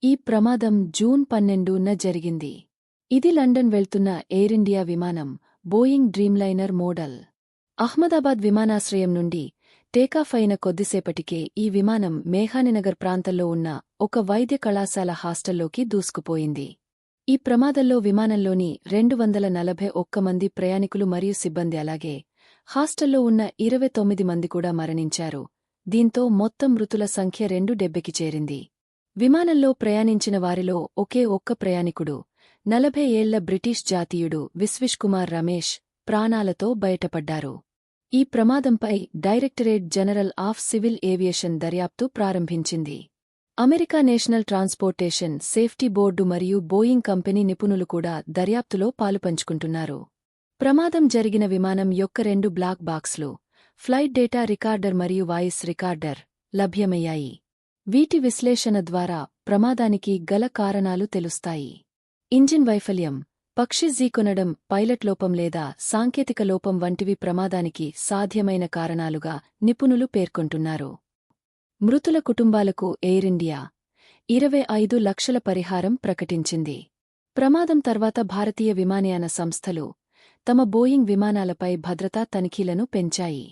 ఈ ప్రమాదం జూన్ 12న జరిగింది. ఇది లండన్ వెళ్తున్న ఎయిర్ ఇండియా విమానం, బోయింగ్ డ్రీమ్లైనర్ మోడల్. అహ్మదాబాద్ విమానాశ్రయం నుండి టేకాఫ్ అయిన కొద్దిసేపటికే ఈ విమానం మేఘానినగర్ ప్రాంతంలో ఉన్న ఒక వైద్య కళాశాల హాస్టల్లోకి దూసుకుపోయింది. ఈ ప్రమాదంలో విమానంలోని 241 మంది ప్రయాణికులు మరియు సిబ్బంది అలాగే హాస్టల్లో ఉన్న 29 మంది కూడా మరణించారు. దీంతో మొత్తం మృతుల సంఖ్య 270కి చేరింది. విమానంలో ప్రయాణించిన వారిలో ఒకే ఒక్క ప్రయాణికుడు, 40 ఏళ్ల బ్రిటిష్ జాతీయుడు విశ్విష్కుమార్ రమేష్ ప్రాణాలతో బయటపడ్డారు. ఈ ప్రమాదంపై directorate general of civil aviation దర్యాప్తు ప్రారంభించింది. America national transportation safety board మరియు బోయింగ్ కంపెనీ నిపుణులు కూడా దర్యాప్తులో పాలుపంచుకుంటున్నారు. ప్రమాదం జరిగిన విమానం యొక్క 2 బ్లాక్ బాక్స్లు, ఫ్లైట్ డేటా రికార్డర్ మరియు వాయిస్ రికార్డర్ లభ్యమయ్యాయి. వీటి విశ్లేషణ ద్వారా ప్రమాదానికి గల కారణాలు తెలుస్తాయి. ఇంజిన్ వైఫల్యం, పక్షి ఢీకొనడం, పైలట్ లోపం లేదా సాంకేతిక లోపం వంటివి ప్రమాదానికి సాధ్యమైన కారణాలుగా నిపుణులు పేర్కొంటున్నారు. మృతుల కుటుంబాలకు ఎయిర్ ఇండియా 25 లక్షల పరిహారం ప్రకటించింది. ప్రమాదం తర్వాత భారతీయ విమానయాన సంస్థలు తమ బోయింగ్ విమానాలపై భద్రతా తనిఖీలను పెంచాయి.